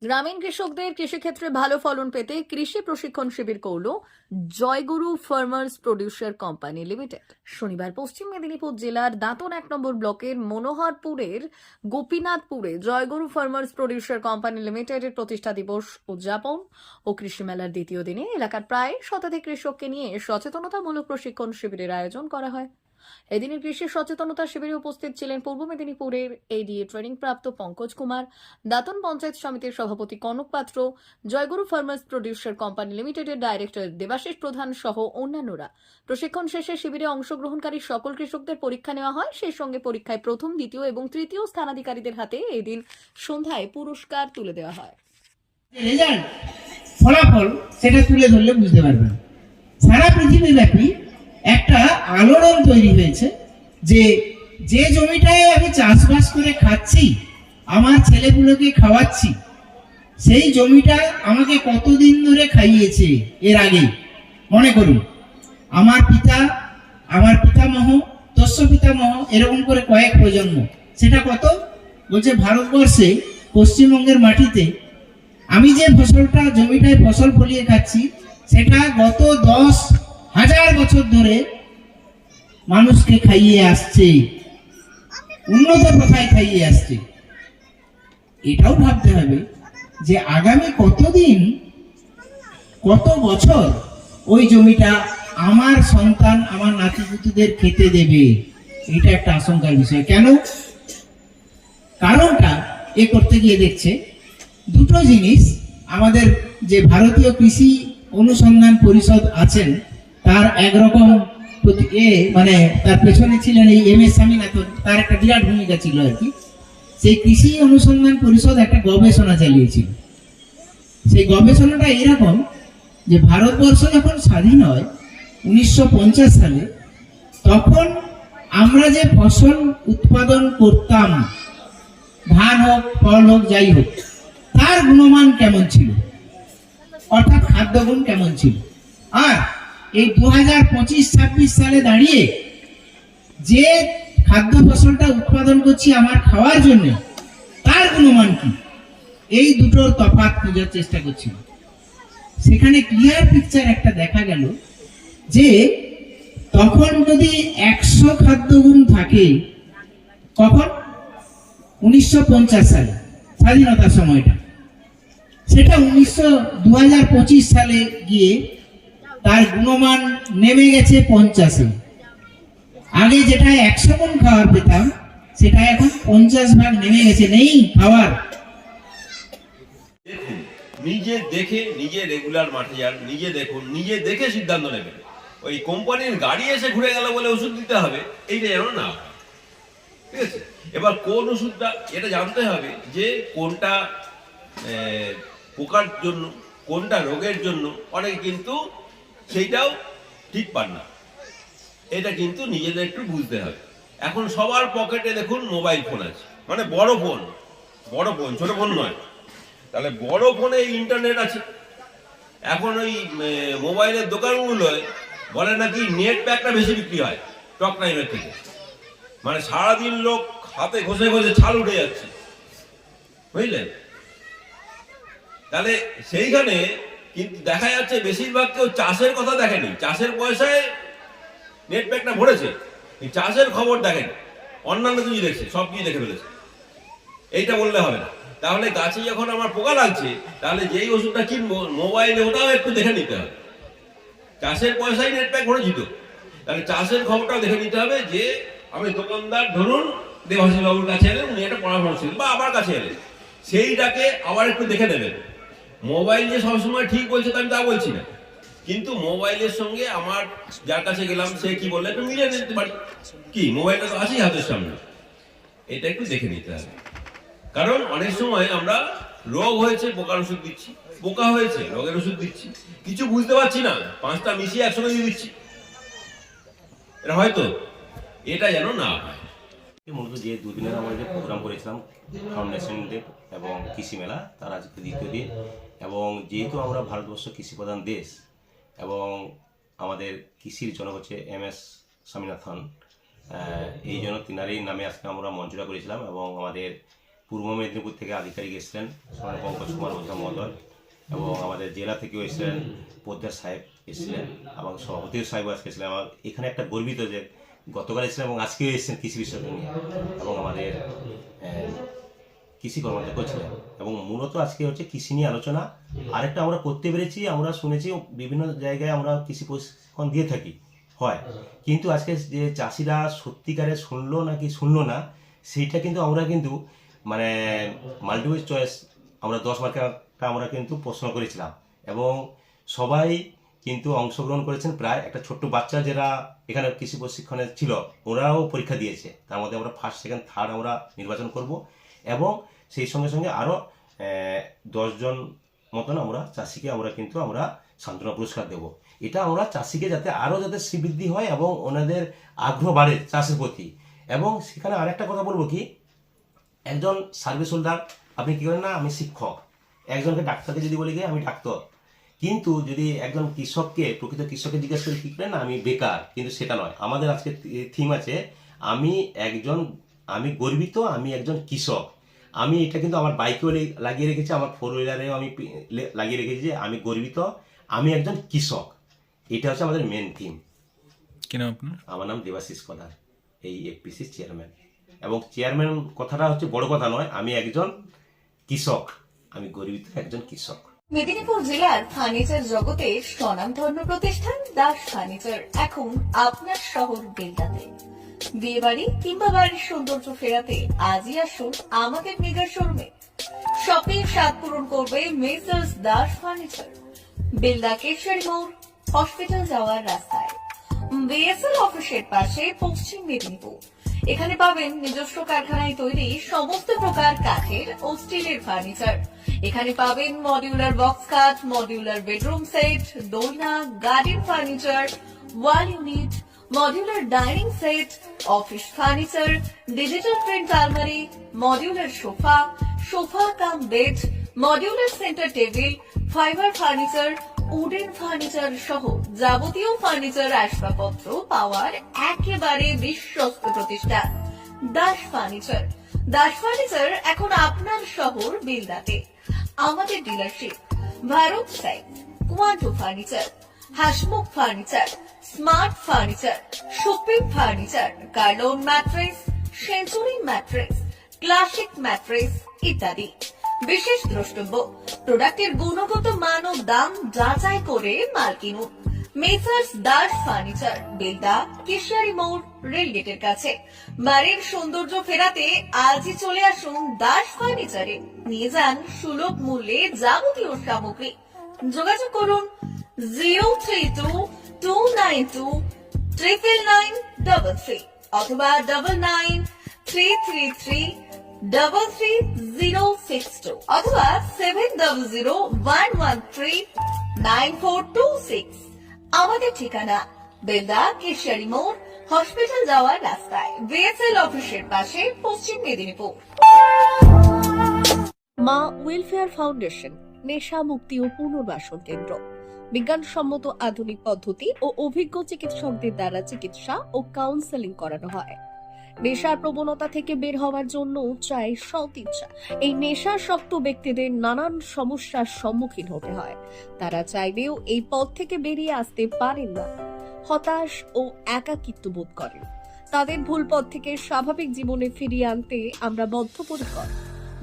গ্রামীণ কৃষকদের কৃষিক্ষেত্রে ভালো ফলন পেতে কৃষি প্রশিক্ষণ শিবির করল জয়গুরু ফার্মার্স প্রডিউসার কোম্পানি লিমিটেড। শনিবার পশ্চিম মেদিনীপুর জেলার দাঁতন 1 নম্বর ব্লকের মনোহরপুরের গোপীনাথপুরে জয়গুরু ফার্মার্স প্রডিউসার কোম্পানি লিমিটেডের প্রতিষ্ঠা দিবস উদযাপন ও কৃষি মেলার দ্বিতীয় দিনে এলাকার প্রায় শতাধিক কৃষককে নিয়ে সচেতনতামূলক প্রশিক্ষণ শিবিরের আয়োজন করা হয়। এদিনের কৃষি সচেতনতা শিবিরে উপস্থিত ছিলেন পূর্ব মেদিনীপুরের এডিএ ট্রেনিং প্রাপ্ত পঙ্কজ কুমার, দাঁতন পঞ্চায়েত সমিতির সভাপতি কনক পাত্র, জয়গুরু ফার্মার্স প্রডিউসার কোম্পানি লিমিটেডের ডাইরেক্টর দেবাশিস প্রধান সহ অন্যান্যরা। প্রশিক্ষণ শেষে শিবিরে অংশগ্রহণকারী সকল কৃষকদের পরীক্ষা নেওয়া হয়। সেই সঙ্গে পরীক্ষায় প্রথম, দ্বিতীয় এবং তৃতীয় স্থানাধিকারীদের হাতে এদিন সন্ধ্যায় পুরস্কার তুলে দেওয়া হয়। রেজাল্ট ফলাফল সেটা তুলে ধরলে বুঝতে পারবেন। সারা পৃথিবীব্যাপী একটা আলোড়ন তৈরি হয়েছে যে যে জমিটায় আমি চাষবাস করে খাচ্ছি, আমার ছেলেগুলোকে খাওয়াচ্ছি, সেই জমিটা আমাকে কতদিন ধরে খাইয়েছে। এর আগে মনে করুন আমার পিতামহ, তস্য পিতামহ, এরকম করে কয়েক প্রজন্ম। সেটা কত বলছে, ভারতবর্ষে পশ্চিমবঙ্গের মাটিতে আমি যে ফসলটা জমিটায় ফসল ফলিয়ে খাচ্ছি, সেটা গত 10,000 বছর ধরে মানুষকে খাইয়ে আসছে, উন্নত প্রথায় খাইয়ে আসছে। এটাও ভাবতে হবে যে আগামী কতদিন, কত বছর ওই জমিটা আমার সন্তান, আমার নাতিপুতিদের খেতে দেবে। এটা একটা আশঙ্কার বিষয়। কেন? কারণটা এ করতে গিয়ে দেখছে দুটো জিনিস। আমাদের যে ভারতীয় কৃষি অনুসন্ধান পরিষদ আছেন, তার একরকম মানে তার পেছনে ছিলেন এই MS স্বামীনাথন, তার একটা বিরাট ভূমিকা ছিল আর কি। সেই কৃষি অনুসন্ধান পরিষদ একটা গবেষণা চালিয়েছিল। সেই গবেষণাটা এরকম যে ভারতবর্ষ যখন স্বাধীন হয় 1950 সালে, তখন আমরা যে ফসল উৎপাদন করতাম, ধান হোক, ফল হোক, যাই হোক, তার গুণমান কেমন ছিল, অর্থাৎ খাদ্যগুণ কেমন ছিল। আর এই 2025-26 সালে দাঁড়িয়ে যে খাদ্য ফসলটা উৎপাদন করছি আমার খাওয়ার জন্য, তার গুণমান কি, এই দুটোর তফাৎ খোঁজার চেষ্টা করছিল। সেখানে ক্লিয়ার পিকচার একটা দেখা গেল যে তখন যদি 100 খাদ্যগুণ থাকে, কখন 1950 সালে স্বাধীনতার সময়টা, সেটা 2025 সালে গিয়ে তার গুণমান নেমে গেছে 50-এ। আগে যেটা 100 গুণ খাবার পেতাম, সেটা এখন 50 ভাগ নেমে গেছে, নেই খাবার। দেখুন, নিজে দেখে, নিজে রেগুলার মাঠে যান, নিজে দেখুন, নিজে দেখে সিদ্ধান্ত নেবেন। ওই কোম্পানির গাড়ি এসে ঘুরে গেল বলে ওষুধ দিতে হবে, এইটা যেন না হয়। ঠিক আছে? এবার কোন ওষুধটা, এটা জানতে হবে যে কোনটা পোকার জন্য, কোনটা রোগের জন্য। অনেকে কিন্তু সেইটাও ঠিক পান না। এটা কিন্তু নিজেদের একটু বুঝতে হবে। এখন সবার পকেটে দেখুন মোবাইল ফোন আছে, মানে বড় ফোন, ছোট ফোন নয়। তাহলে বড় ফোনে ইন্টারনেট আছে। এখন ওই মোবাইলের দোকানগুলোয় বলে নাকি নেট প্যাকটা বেশি বিক্রি হয় টক টাইমের থেকে। মানে সারাদিন লোক হাতে ঘষে ঘষে ছাল উঠে যাচ্ছে, বুঝলেন? তাহলে সেইখানে কিন্তু দেখা যাচ্ছে বেশিরভাগ কেউ চাষের কথা দেখেনি। চাষের পয়সায় নেট প্যাকটা ভরেছে, চাষের খবর দেখেনি, অন্যান্য কিছু দেখছে, সব কিছু দেখে ফেলেছে। এইটা বললে হবে না। তাহলে গাছে যখন আমার পোকা লাগছে, তাহলে যেই ওষুধটা কিনবো মোবাইলে ওটাও একটু দেখে নিতে হবে। চাষের পয়সায় নেট প্যাক ভরেছি তো, তাহলে চাষের খবরটাও দেখে নিতে হবে। যে আমি দোকানদার, ধরুন দেবাশিস বাবুর কাছে এলেন, উনি একটা পরামর্শ দিলেন, বা আমার কাছে এলেন, সেইটাকে আবার একটু দেখে নেবেন। মোবাইল যে সবসময় ঠিক বলছে তা আমি তা বলছি না, কিন্তু মোবাইলের সঙ্গে আমার যার কাছে গেলাম সে কি বললে একটু মিলিয়ে নিতে পারি। কি, মোবাইলটা তো আছেই হাতের সামনে, এটা একটু দেখে নিতে হবে। কারণ অনেক সময় আমরা রোগ হয়েছে পোকার ওষুধ দিচ্ছি, পোকা হয়েছে রোগের ওষুধ দিচ্ছি, কিছু বুঝতে পারছি না, 5টা মিশিয়ে একসঙ্গে দিয়ে দিচ্ছি। এটা হয়তো, এটা যেন না হয়। মূলত যে দুদিনের আমরা যে প্রোগ্রাম করেছিলাম ফাউন্ডেশন ডে এবং কৃষি মেলা, তার আজকে দ্বিতীয় দিন। এবং যেহেতু আমরা ভারতবর্ষ কৃষি প্রধান দেশ এবং আমাদের কৃষির জনক হচ্ছে MS স্বামীনাথন, এই জন্য তিনারই নামে আজকে আমরা মঞ্চটা করেছিলাম। এবং আমাদের পূর্ব মেদিনীপুর থেকে আধিকারিক এসেছিলেন পঙ্কজ কুমার ওঝা মহোদয়, এবং আমাদের জেলা থেকেও এসেছিলেন পোদ্দার সাহেব এসেছিলেন, এবং সভাপতি সাহেব আজকে এসেছিলেন। আমার এখানে একটা গর্বিত যে গতকাল এসেছিলেন এবং আজকেও এসেছেন কৃষি বিষয়কে নিয়ে, এবং আমাদের কৃষি কর্মযজ্ঞ ছিলেন, এবং মূলত আজকে হচ্ছে কৃষি নিয়ে আলোচনা। আরেকটা আমরা করতে পেরেছি, আমরা শুনেছি বিভিন্ন জায়গায় আমরা কৃষি প্রশিক্ষণ দিয়ে থাকি হয়, কিন্তু আজকে যে চাষিরা সত্যিকারে শুনলো নাকি শুনলো না সেইটা কিন্তু আমরা কিন্তু মানে মাল্টিপল চয়েস আমরা 10 মার্কের আমরা কিন্তু প্রশ্ন করেছিলাম, এবং সবাই কিন্তু অংশগ্রহণ করেছেন। প্রায় একটা ছোট্ট বাচ্চা যারা এখানে কৃষি প্রশিক্ষণে ছিল ওরাও পরীক্ষা দিয়েছে, তার মধ্যে আমরা ফার্স্ট সেকেন্ড থার্ড আমরা নির্বাচন করব, এবং সেই সঙ্গে সঙ্গে আরও 10 জন মতন আমরা চাষিকে আমরা সান্ত্বনা পুরস্কার দেব। এটা আমরা চাষিকে যাতে আরও যাতে শ্রীবৃদ্ধি হয় এবং ওনাদের আগ্রহ বাড়ে চাষের প্রতি। এবং সেখানে আরেকটা কথা বলবো কি, একজন সার্ভিস হোল্ডার আপনি কী করেন না, আমি শিক্ষক, একজনকে ডাক্তারকে যদি বলি গিয়ে আমি ডাক্তার, কিন্তু যদি একজন কৃষককে প্রকৃত কৃষককে জিজ্ঞাসা করে ঠিক না আমি বেকার, কিন্তু সেটা নয়। আমাদের আজকে থিম আছে আমি গর্বিত, আমি একজন কৃষক। আমি এটা কিন্তু আমার বাইকেও লাগিয়ে রেখেছি, আমার 4 হুইলারেও আমি লাগিয়ে রেখেছি যে আমি গর্বিত, আমি একজন কৃষক। এটা হচ্ছে আমাদের মেন থিম। কি নাম আপনার? আমার নাম দেবাশিস প্রধান, এই এফপিসির চেয়ারম্যান। এবং চেয়ারম্যান কথাটা হচ্ছে বড় কথা নয়, আমি একজন কৃষক, আমি গর্বিত একজন কৃষক। মেদিনীপুর জেলার ফার্নিচার জগতে স্বনামধন্য প্রতিষ্ঠান দাস ফার্নিচার এখন আপনার শহর বেলদাতে। বিয়ে বাড়ি কিংবা বাড়ির সৌন্দর্য ফেরাতে আজই আসুন আমাদের মেগা শোরুমে। শপিং স্বাদ পূরণ করবে মেসার্স দাস ফার্নিচার, বেলদা কেশরী মোড়, হসপিটাল যাওয়ার রাস্তায়, বিএসএল অফিসের পাশে, পশ্চিম মেদিনীপুর। এখানে পাবেন নিজস্ব কারখানায় তৈরি সমস্ত প্রকার কাঠের ও স্টিলের ফার্নিচার। এখানে পাবেন মডিউলার বক্স খাট, মডিউলার বেডরুম সেট, দোলনা, garden furniture, wall unit, modular dining set, office furniture, digital print আলমারি, modular sofa cum bed, modular centre table, fibre furniture, wooden furniture সহ যাবতীয় ফার্নিচার আসবাবপত্র পাওয়ার একেবারে বিশ্বস্ত প্রতিষ্ঠান দাস ফার্নিচার। দাস ফার্নিচার এখন আপনার শহর বেলদাতে। আমাদের dealership Bharat side, Quanto furniture, Hasmukh furniture, smart furniture, shopping furniture, Kurlon mattress, century mattress, classic mattress ইত্যাদি। বিশেষ দ্রষ্টব্য, প্রোডাক্টের গুণগত মান ও দাম যাচাই করে মাল কিনুন। মেসার্স দাস ফার্নিচার, বেলদা কেশরী মোড়, রেলগেটের কাছে। বাড়ির সৌন্দর্য ফেরাতে আজই চলে আসুন দাস ফার্নিচারে, নিয়ে যান সুলভ মূল্যে যাবতীয় সামগ্রী। যোগাযোগ করুন 03229299933 অথবা 9933333062 অথবা 7001139426। আমাদের ঠিকানা বেলদা কেশরী মোড়, হসপিটাল যাওয়ার রাস্তায়, বিএসএল অফিসের পাশে, পশ্চিম মেদিনীপুর। মা ওয়েলফেয়ার ফাউন্ডেশন নেশা মুক্তি ও পুনর্বাসন কেন্দ্র। বিজ্ঞানসম্মত আধুনিক পদ্ধতি ও অভিজ্ঞ চিকিৎসকদের দ্বারা চিকিৎসা ও কাউন্সেলিং করানো হয়। নেশার প্রবণতা থেকে বের হওয়ার জন্য চাই সৎ ইচ্ছা। এই নেশাসক্ত ব্যক্তিদের নানান সমস্যার সম্মুখীন হতে হয়, তারা চাইলেও এই পথ থেকে বেরিয়ে আসতে পারেন না, হতাশ ও একাকিত্ব বোধ করেন। তাদের ভুল পথ থেকে স্বাভাবিক জীবনে ফিরিয়ে আনতে আমরা বদ্ধপরিকর।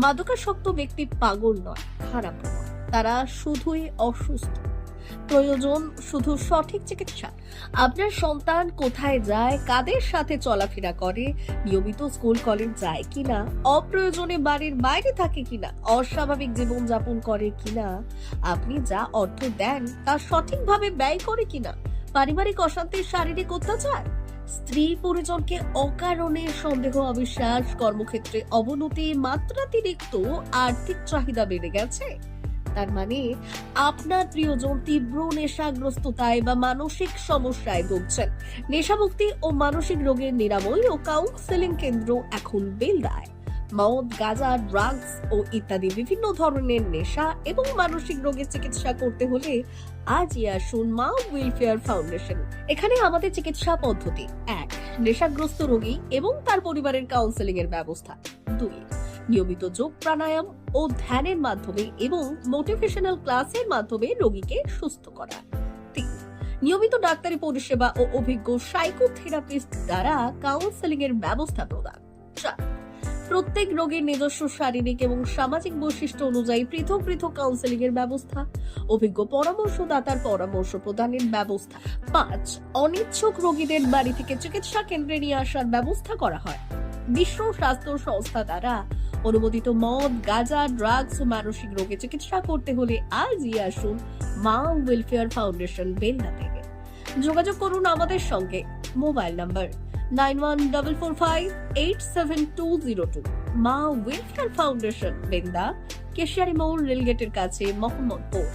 মাদকাসক্ত ব্যক্তি পাগল নয়, খারাপ নয়, তারা শুধুই অসুস্থ। প্রয়োজন শুধু সঠিক চিকিৎসা। আপনার সন্তান কোথায় যায়, কাদের সাথে চলাফেরা করে, নিয়মিত স্কুল কলেজ যায় কিনা, অপ্রয়োজনে বাড়ির বাইরে থাকে কিনা, অস্বাভাবিক জীবন যাপন করে কিনা, আপনি যা অর্থ দেন তা সঠিকভাবে ব্যয় করে কিনা, পারিবারিক অশান্তি, শারীরিক অত্যাচার, স্ত্রী পরিজনকে অকারণে সন্দেহ, অবিশ্বাস, কর্মক্ষেত্রে অবনতি, মাত্রাতিরিক্ত আর্থিক চাহিদা বেড়ে গেছে, তার মানে আপনার প্রিয়জন তীব্র নেশাগ্রস্ততায় বা মানসিক সমস্যায় ভুগছেন। নেশামুক্তি ও মানসিক রোগের নিরাময় ও কাউন্সেলিং কেন্দ্র এখন বেলদায়। মদ, গাঁজা, ড্রাগস ও ইত্যাদি বিভিন্ন ধরনের নেশা এবং মানসিক রোগের চিকিৎসা করতে হলে আজই আসুন মা ওয়েলফেয়ার ফাউন্ডেশন। এখানে আমাদের চিকিৎসা পদ্ধতি: 1. নেশাগ্রস্ত রোগী এবং তার পরিবারের কাউন্সেলিং এর ব্যবস্থা। 2. নিয়মিত যোগ প্রাণায়াম ও ধ্যানের মাধ্যমে এবং মোটিভেশনাল ক্লাসের মাধ্যমে রোগীকে সুস্থ করা। 3. নিয়মিত ডাক্তারি পরিষেবা ও অভিজ্ঞ সাইকোথেরাপিস্ট দ্বারা কাউন্সেলিং এর ব্যবস্থা প্রদান। 4. প্রত্যেক রোগীর নিজস্ব শারীরিক এবং সামাজিক বৈশিষ্ট্য অনুযায়ী পৃথক পৃথক কাউন্সেলিং এর ব্যবস্থা, অভিজ্ঞ পরামর্শদাতার পরামর্শ প্রদানের ব্যবস্থা। 5. অনিচ্ছুক রোগীদের বাড়ি থেকে চিকিৎসা কেন্দ্রে নিয়ে আসার ব্যবস্থা করা হয়। বিশ্ব স্বাস্থ্য সংস্থা দ্বারা অনুমোদিত মদ, গাঁজা, ড্রাগস ও মানসিক রোগে চিকিৎসা করতে হলে আজই আসুন মা ওয়েলফেয়ার ফাউন্ডেশন বেলদা থেকে। যোগাযোগ করুন আমাদের সঙ্গে। Mobile number 9144587202। মা ওয়েলফেয়ার ফাউন্ডেশন বেলদা, কেশিয়ারি মোড়, রেলগেটের কাছে, মোহাম্মদপুর।